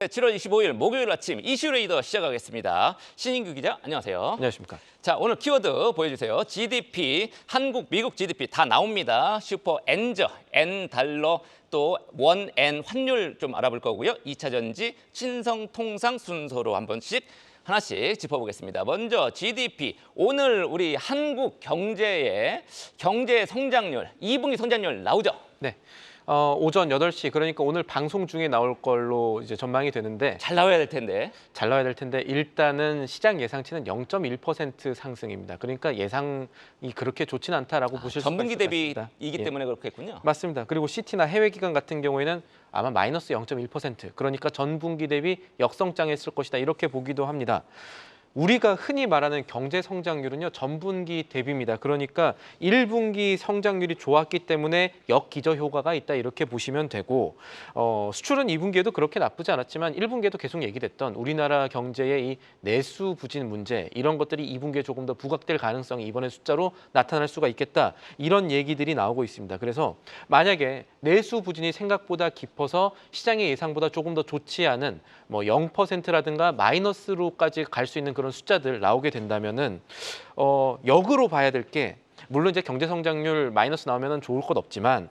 7월 25일 목요일 아침 이슈 레이더 시작하겠습니다. 신인규 기자, 안녕하세요. 안녕하십니까. 자, 오늘 키워드 보여주세요. GDP, 한국, 미국 GDP 다 나옵니다. 슈퍼 N저, N 달러, 또 원 N 환율 좀 알아볼 거고요. 2차 전지, 신성 통상 순서로 한 번씩 하나씩 짚어보겠습니다. 먼저 GDP, 오늘 우리 한국 경제의 경제 성장률, 2분기 성장률 나오죠? 네. 오전 8시, 그러니까 오늘 방송 중에 나올 걸로 이제 전망이 되는데 잘 나와야 될 텐데. 잘 나와야 될 텐데 일단은 시장 예상치는 0.1% 상승입니다. 그러니까 예상이 그렇게 좋진 않다라고 보실 수가 있을 것 전분기 같습니다. 대비이기 때문에 그렇겠군요. 맞습니다. 그리고 CT나 해외 기관 같은 경우에는 아마 마이너스 0.1%, 그러니까 전분기 대비 역성장했을 것이다, 이렇게 보기도 합니다. 우리가 흔히 말하는 경제 성장률은요, 전분기 대비입니다. 그러니까 1분기 성장률이 좋았기 때문에 역기저 효과가 있다, 이렇게 보시면 되고, 수출은 2분기에도 그렇게 나쁘지 않았지만 1분기에도 계속 얘기됐던 우리나라 경제의 이 내수 부진 문제, 이런 것들이 2분기에 조금 더 부각될 가능성이 이번에 숫자로 나타날 수가 있겠다, 이런 얘기들이 나오고 있습니다. 그래서 만약에 내수 부진이 생각보다 깊어서 시장의 예상보다 조금 더 좋지 않은 뭐 0%라든가 마이너스로까지 갈 수 있는 그런 숫자들 나오게 된다면은 역으로 봐야 될 게, 물론 이제 경제 성장률 마이너스 나오면은 좋을 것 없지만,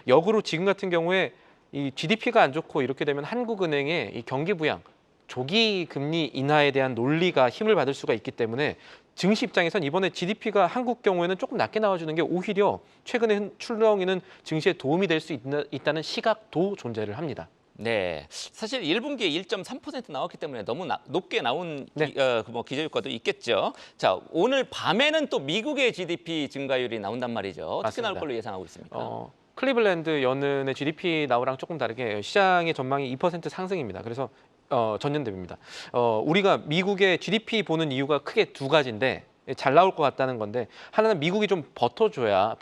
역으로 지금 같은 경우에 이 GDP가 안 좋고 이렇게 되면 한국은행의 이 경기 부양, 조기 금리 인하에 대한 논리가 힘을 받을 수가 있기 때문에 증시 입장에선 이번에 GDP가 한국 경우에는 조금 낮게 나와주는 게 오히려 최근에 출렁이는 증시에 도움이 될 수 있다는 시각도 존재를 합니다. 네, 사실 1분기에 1.3% 나왔기 때문에 너무 높게 나온 네. 기저효과도 있겠죠. 자, 오늘 밤에는 또 미국의 GDP 증가율이 나온단 말이죠. 어떻게 맞습니다. 나올 걸로 예상하고 있습니까? 클리블랜드 연은의 GDP 나오랑 조금 다르게 시장의 전망이 2% 상승입니다. 그래서 전년 대비입니다. 우리가 미국의 GDP 보는 이유가 크게 두 가지인데, 잘 나올 것 같다는 건데, 하나는 미국이 좀 버텨줘야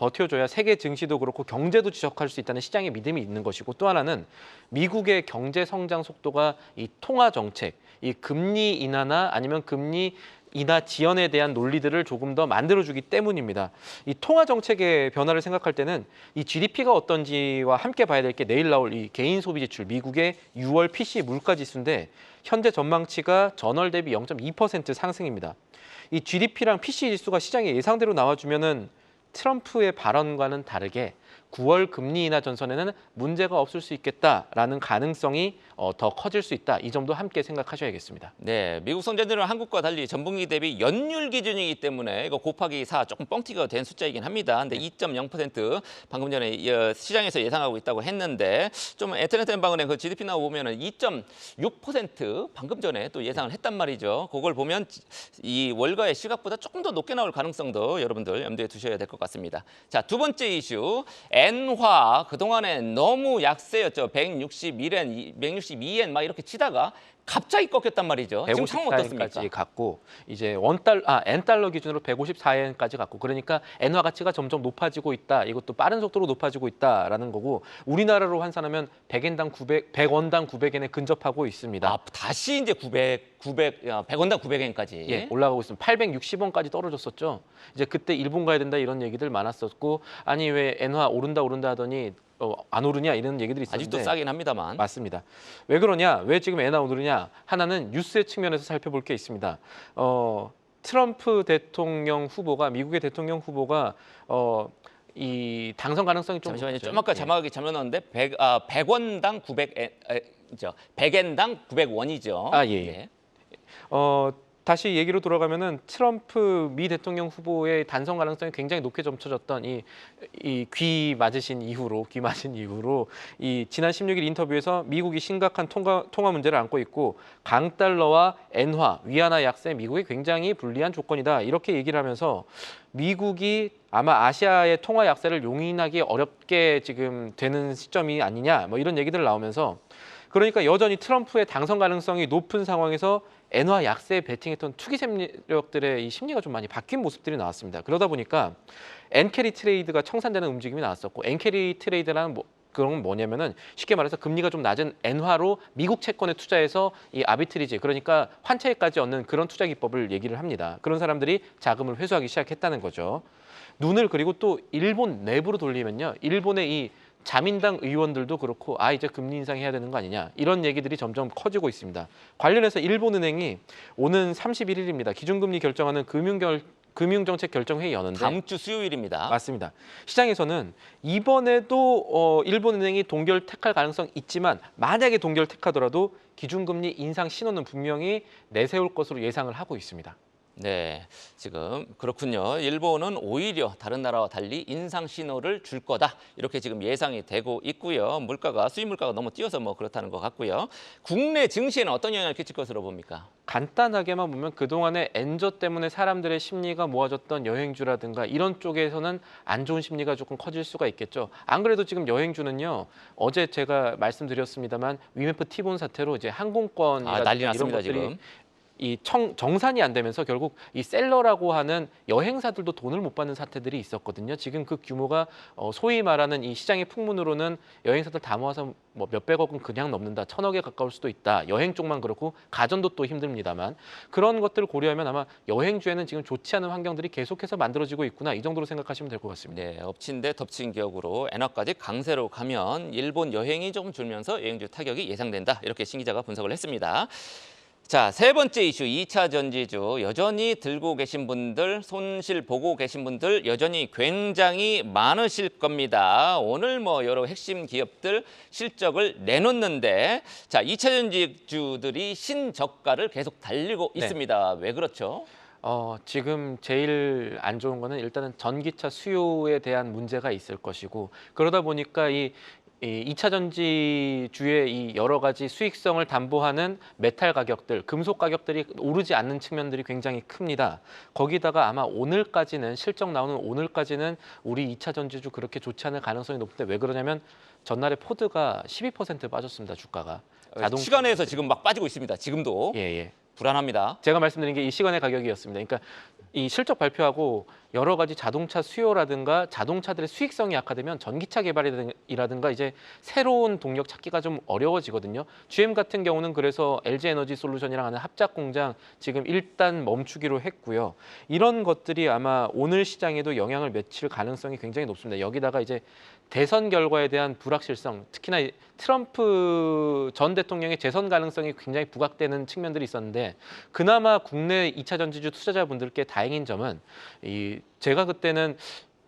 세계 증시도 그렇고 경제도 지속할 수 있다는 시장의 믿음이 있는 것이고, 또 하나는 미국의 경제 성장 속도가 이 통화 정책, 이 금리 인하나 아니면 금리 인하 지연에 대한 논리들을 조금 더 만들어주기 때문입니다. 이 통화 정책의 변화를 생각할 때는 이 GDP가 어떤지와 함께 봐야 될 게 내일 나올 이 개인 소비 지출, 미국의 6월 PCE 물가 지수인데 현재 전망치가 전월 대비 0.2% 상승입니다. 이 GDP랑 PCE 지수가 시장의 예상대로 나와주면은 트럼프의 발언과는 다르게 9월 금리 인하 전선에는 문제가 없을 수 있겠다라는 가능성이 더 커질 수 있다. 이 점도 함께 생각하셔야겠습니다. 네, 미국 성장률은 한국과 달리 전분기 대비 연율 기준이기 때문에 이거 곱하기 4 조금 뻥튀기가 된 숫자이긴 합니다. 근데 2.0% 방금 전에 시장에서 예상하고 있다고 했는데, 좀 에트렌트연방은행 그 GDP 나와 보면은 2.6% 방금 전에 또 예상을 했단 말이죠. 그걸 보면 이 월가의 시각보다 조금 더 높게 나올 가능성도 여러분들 염두에 두셔야 될 것 같습니다. 자, 두 번째 이슈, 엔화 그동안에 너무 약세였죠. 162엔, 162엔 막 이렇게 치다가 갑자기 꺾였단 말이죠. 지금 상황 어떻습니까? 154엔까지 갔고, 이제 N달러 기준으로 154엔까지 갔고, 그러니까 엔화 가치가 점점 높아지고 있다. 이것도 빠른 속도로 높아지고 있다라는 거고, 우리나라로 환산하면 100원당 900엔에 근접하고 있습니다. 아, 다시 이제 100원당 900엔까지. 예, 올라가고 있습니다. 860원까지 떨어졌었죠. 이제 그때 일본 가야 된다 이런 얘기들 많았었고, 아니 왜 엔화 오른다 하더니 안 오르냐 이런 얘기들이 있었는데, 아직도 싸긴 합니다만. 맞습니다. 왜 그러냐? 왜 지금 엔화 오르냐? 하나는 뉴스의 측면에서 살펴볼 게 있습니다. 트럼프 대통령 후보가, 미국의 대통령 후보가 이 당선 가능성이 좀 잠시만요. 높죠. 좀 아까 자막이 잘못 넣었는데 100원당 100엔당 900원이죠. 아, 예. 다시 얘기로 돌아가면은 트럼프 미 대통령 후보의 단선 가능성이 굉장히 높게 점쳐졌던 이 귀 맞은 이후로 이 지난 16일 인터뷰에서 미국이 심각한 통화 문제를 안고 있고, 강달러와 엔화, 위안화 약세 미국이 굉장히 불리한 조건이다, 이렇게 얘기를 하면서 미국이 아마 아시아의 통화 약세를 용인하기 어렵게 지금 되는 시점이 아니냐, 뭐 이런 얘기들 나오면서, 그러니까 여전히 트럼프의 당선 가능성이 높은 상황에서 엔화 약세에 베팅했던 투기 세력들의 이 심리가 좀 많이 바뀐 모습들이 나왔습니다. 그러다 보니까 엔캐리 트레이드가 청산되는 움직임이 나왔었고, 엔캐리 트레이드라는 그런 건 뭐냐면은 쉽게 말해서 금리가 좀 낮은 엔화로 미국 채권에 투자해서 이 아비트리지, 그러니까 환차익까지 얻는 그런 투자 기법을 얘기를 합니다. 그런 사람들이 자금을 회수하기 시작했다는 거죠. 눈을 그리고 또 일본 내부로 돌리면요, 일본의 이 자민당 의원들도 그렇고 이제 금리 인상해야 되는 거 아니냐 이런 얘기들이 점점 커지고 있습니다. 관련해서 일본은행이 오는 31일입니다. 기준금리 결정하는 금융정책 결정회의 여는데 다음 주 수요일입니다. 맞습니다. 시장에서는 이번에도 일본은행이 동결 택할 가능성 있지만 만약에 동결 택하더라도 기준금리 인상 신호는 분명히 내세울 것으로 예상을 하고 있습니다. 네, 지금 그렇군요. 일본은 오히려 다른 나라와 달리 인상 신호를 줄 거다. 이렇게 지금 예상이 되고 있고요. 수입 물가가 너무 뛰어서 뭐 그렇다는 것 같고요. 국내 증시에는 어떤 영향을 끼칠 것으로 봅니까? 간단하게만 보면 그동안에 엔저 때문에 사람들의 심리가 모아졌던 여행주라든가 이런 쪽에서는 안 좋은 심리가 조금 커질 수가 있겠죠. 안 그래도 지금 여행주는요. 어제 제가 말씀드렸습니다만 위메프 티본 사태로 이제 항공권이라든가 난리 이런 났습니다, 것들이 지금. 정산이 안 되면서 결국 이 셀러라고 하는 여행사들도 돈을 못 받는 사태들이 있었거든요. 지금 그 규모가 소위 말하는 이 시장의 풍문으로는 여행사들 다 모아서 뭐 몇백억은 그냥 넘는다. 1,000억에 가까울 수도 있다. 여행 쪽만 그렇고 가전도 또 힘듭니다만 그런 것들을 고려하면 아마 여행주에는 지금 좋지 않은 환경들이 계속해서 만들어지고 있구나. 이 정도로 생각하시면 될 것 같습니다. 네, 엎친 데 덮친 격으로 엔화까지 강세로 가면 일본 여행이 조금 줄면서 여행주 타격이 예상된다. 이렇게 신 기자가 분석을 했습니다. 자, 세 번째 이슈 2차 전지주 여전히 들고 계신 분들, 손실 보고 계신 분들 여전히 굉장히 많으실 겁니다. 오늘 뭐 여러 핵심 기업들 실적을 내놓는데 자, 2차 전지주들이 신저가를 계속 달리고 네. 있습니다. 왜 그렇죠? 지금 제일 안 좋은 거는 일단은 전기차 수요에 대한 문제가 있을 것이고 그러다 보니까 이 2차 전지주의 이 여러 가지 수익성을 담보하는 메탈 가격들, 금속 가격들이 오르지 않는 측면들이 굉장히 큽니다. 거기다가 아마 오늘까지는 실적 나오는 오늘까지는 우리 2차 전지주 그렇게 좋지 않을 가능성이 높은데 왜 그러냐면 전날에 포드가 12% 빠졌습니다. 주가가. 시간에서 지금 막 빠지고 있습니다. 지금도 예. 불안합니다. 제가 말씀드린 게 이 시간의 가격이었습니다. 그러니까 이 실적 발표하고 여러 가지 자동차 수요라든가 자동차들의 수익성이 악화되면 전기차 개발이라든가 이제 새로운 동력 찾기가 좀 어려워지거든요. GM 같은 경우는 그래서 LG 에너지 솔루션이랑 하는 합작 공장 지금 일단 멈추기로 했고요. 이런 것들이 아마 오늘 시장에도 영향을 미칠 가능성이 굉장히 높습니다. 여기다가 이제 대선 결과에 대한 불확실성, 특히나 트럼프 전 대통령의 재선 가능성이 굉장히 부각되는 측면들이 있었는데 그나마 국내 2차 전지주 투자자분들께 다행인 점은 제가 그때는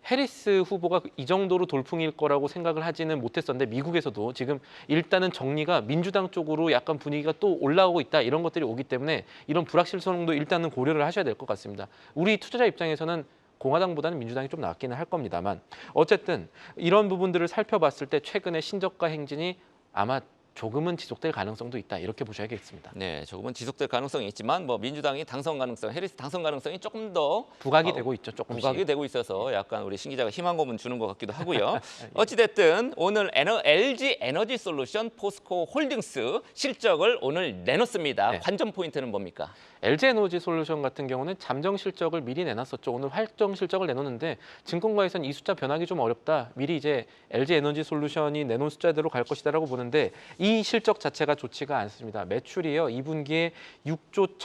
해리스 후보가 이 정도로 돌풍일 거라고 생각을 하지는 못했었는데 미국에서도 지금 일단은 정리가 민주당 쪽으로 약간 분위기가 또 올라오고 있다 이런 것들이 오기 때문에 이런 불확실성도 일단은 고려를 하셔야 될 것 같습니다. 우리 투자자 입장에서는 공화당보다는 민주당이 좀 낫기는 할 겁니다만 어쨌든 이런 부분들을 살펴봤을 때 최근에 신저가 행진이 아마 조금은 지속될 가능성도 있다 이렇게 보셔야겠습니다. 네, 조금은 지속될 가능성이 있지만 뭐 민주당이 당선 가능성, 해리스 당선 가능성이 조금 더 부각이 되고 있죠. 조금씩. 부각이 되고 있어서 약간 우리 신 기자가 희망 고문 주는 것 같기도 하고요. 어찌 됐든 오늘 LG 에너지 솔루션 포스코 홀딩스 실적을 오늘 내놓습니다. 네. 관전 포인트는 뭡니까? LG 에너지 솔루션 같은 경우는 잠정 실적을 미리 내놨었죠. 오늘 활정 실적을 내놓는데 증권가에서는 이 숫자 변하기 좀 어렵다. 미리 이제 LG 에너지 솔루션이 내놓은 숫자대로 갈 것이다라고 보는데 이 실적 자체가 좋지가 않습니다. 매출이요. 2분기에 6조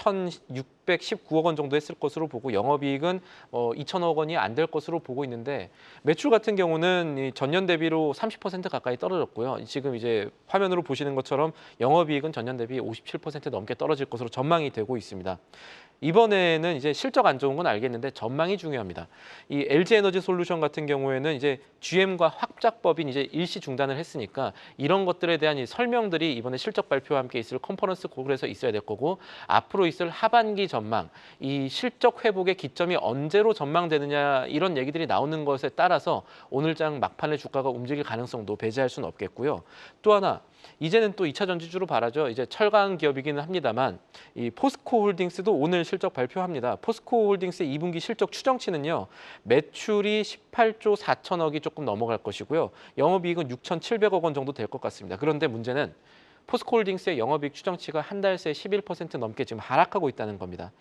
1,619억 원 정도 했을 것으로 보고 영업이익은 2천억 원이 안 될 것으로 보고 있는데 매출 같은 경우는 이 전년 대비로 30% 가까이 떨어졌고요. 지금 이제 화면으로 보시는 것처럼 영업이익은 전년 대비 57% 넘게 떨어질 것으로 전망이 되고 있습니다. 이번에는 이제 실적 안 좋은 건 알겠는데 전망이 중요합니다. 이 LG 에너지 솔루션 같은 경우에는 이제 GM과 합작법인 이제 일시 중단을 했으니까 이런 것들에 대한 이 설명들이 이번에 실적 발표와 함께 있을 컨퍼런스 콜에서 있어야 될 거고 앞으로 있을 하반기 전망, 이 실적 회복의 기점이 언제로 전망되느냐 이런 얘기들이 나오는 것에 따라서 오늘장 막판에 주가가 움직일 가능성도 배제할 수는 없겠고요. 또 하나 이제는 또 2차 전지주로 바라죠. 이제 철강 기업이기는 합니다만 이 포스코 홀딩스도 오늘 실적 발표합니다. 포스코 홀딩스의 2분기 실적 추정치는요. 매출이 18조 4천억이 조금 넘어갈 것이고요. 영업이익은 6,700억 원 정도 될 것 같습니다. 그런데 문제는 포스코홀딩스의 영업이익 추정치가 한 달 새 11% 넘게 지금 하락하고 있다는 겁니다.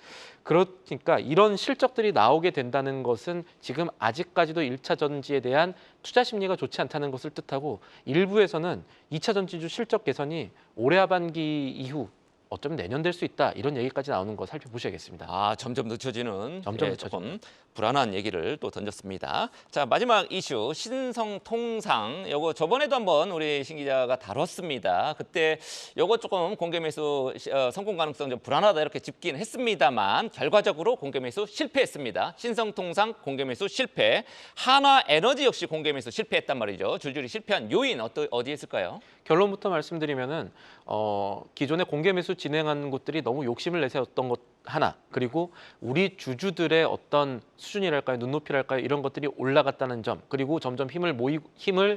그러니까 이런 실적들이 나오게 된다는 것은 지금 아직까지도 1차 전지에 대한 투자 심리가 좋지 않다는 것을 뜻하고 일부에서는 2차 전지주 실적 개선이 올해 하반기 이후 어쩌면 내년 될 수 있다 이런 얘기까지 나오는 거 살펴보셔야겠습니다. 아, 점점 늦춰지는 점점 조금 불안한 얘기를 또 던졌습니다. 자, 마지막 이슈 신성통상. 요거 저번에도 한번 우리 신 기자가 다뤘습니다. 그때 요거 조금 공개 매수 성공 가능성 좀 불안하다 이렇게 짚긴 했습니다만 결과적으로 공개 매수 실패했습니다. 신성통상 공개 매수 실패. 한화에너지 역시 공개 매수 실패했단 말이죠. 줄줄이 실패한 요인 어디에 있을까요? 결론부터 말씀드리면은 기존에 공개 매수 진행한 곳들이 너무 욕심을 내세웠던 것 하나, 그리고 우리 주주들의 어떤 수준이랄까요, 눈높이랄까요, 이런 것들이 올라갔다는 점, 그리고 점점 힘을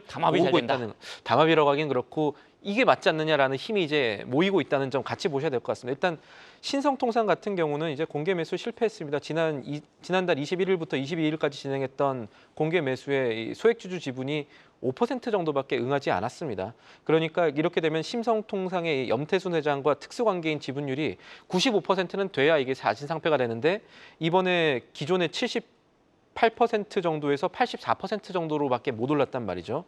담합이 잘 모으고 된다. 있다는, 담합이라고 하긴 그렇고 이게 맞지 않느냐라는 힘이 이제 모이고 있다는 점 같이 보셔야 될 것 같습니다. 일단 신성통상 같은 경우는 이제 공개 매수 실패했습니다. 지난달 21일부터 22일까지 진행했던 공개 매수의 이 소액주주 지분이 5% 정도밖에 응하지 않았습니다. 그러니까 이렇게 되면 신성통상의 염태순 회장과 특수관계인 지분율이 95%는 돼야 이게 사실상패가 되는데 이번에 기존의 78% 정도에서 84% 정도로밖에 못 올랐단 말이죠.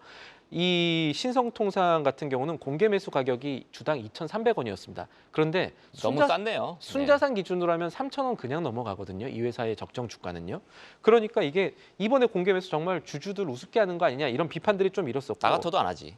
이 신성통상 같은 경우는 공개 매수 가격이 주당 2,300원이었습니다. 그런데 너무 쌌네요. 순자산 기준으로 하면 3,000원 그냥 넘어가거든요. 이 회사의 적정 주가는요. 그러니까 이게 이번에 공개 매수 정말 주주들 우습게 하는 거 아니냐 이런 비판들이 좀 일었었고 나 같아도 안 하지.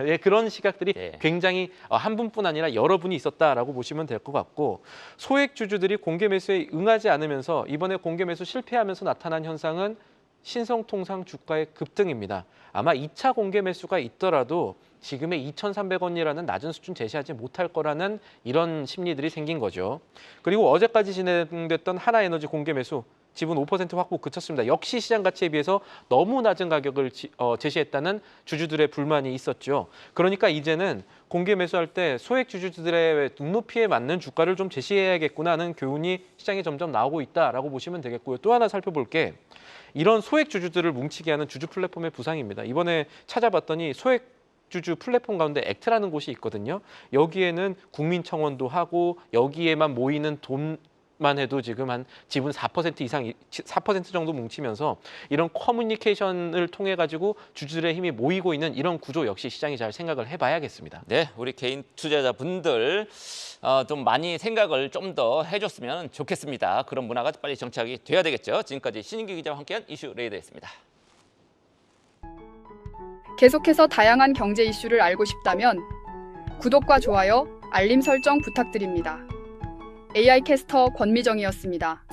예, 그런 시각들이 예. 굉장히 한 분뿐 아니라 여러 분이 있었다라고 보시면 될 것 같고 소액 주주들이 공개 매수에 응하지 않으면서 이번에 공개 매수 실패하면서 나타난 현상은 신성통상 주가의 급등입니다. 아마 2차 공개 매수가 있더라도 지금의 2,300원이라는 낮은 수준 제시하지 못할 거라는 이런 심리들이 생긴 거죠. 그리고 어제까지 진행됐던 하나에너지 공개 매수 지분 5% 확보 그쳤습니다. 역시 시장 가치에 비해서 너무 낮은 가격을 제시했다는 주주들의 불만이 있었죠. 그러니까 이제는 공개 매수할 때 소액 주주들의 눈높이에 맞는 주가를 좀 제시해야겠구나 하는 교훈이 시장에 점점 나오고 있다라고 보시면 되겠고요. 또 하나 살펴볼 게 이런 소액 주주들을 뭉치게 하는 주주 플랫폼의 부상입니다. 이번에 찾아봤더니 소액 주주 플랫폼 가운데 액트라는 곳이 있거든요. 여기에는 국민청원도 하고 여기에만 모이는 돈만 해도 지금 한 지분 4% 이상 4% 정도 뭉치면서 이런 커뮤니케이션을 통해 가지고 주주들의 힘이 모이고 있는 이런 구조 역시 시장이 잘 생각을 해봐야겠습니다. 네, 우리 개인 투자자분들 좀 많이 생각을 좀 더 해줬으면 좋겠습니다. 그런 문화가 빨리 정착이 돼야 되겠죠. 지금까지 신인규 기자와 함께한 이슈 레이더였습니다. 계속해서 다양한 경제 이슈를 알고 싶다면 구독과 좋아요, 알림 설정 부탁드립니다. AI 캐스터 권미정이었습니다.